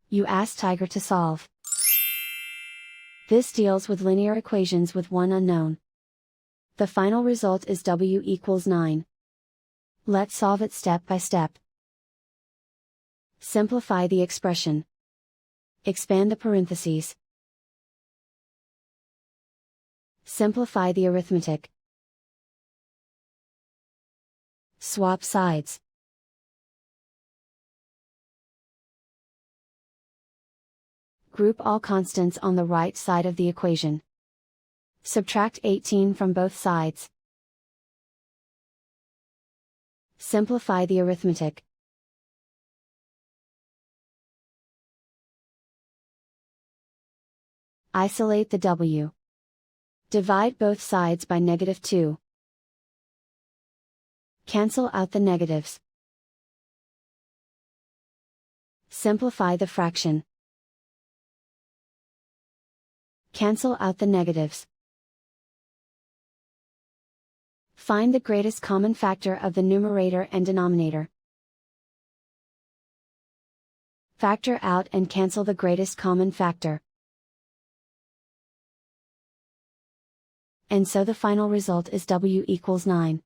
You ask Tiger to solve. This deals with linear equations with one unknown. The final result is w equals 9. Let's solve it step by step. Simplify the expression. Expand the parentheses. Simplify the arithmetic. Swap sides. Group all constants on the right side of the equation. Subtract 18 from both sides. Simplify the arithmetic. Isolate the w. Divide both sides by -2. Cancel out the negatives. Simplify the fraction. Cancel out the negatives. Find the greatest common factor of the numerator and denominator. Factor out and cancel the greatest common factor. And so the final result is w equals 9.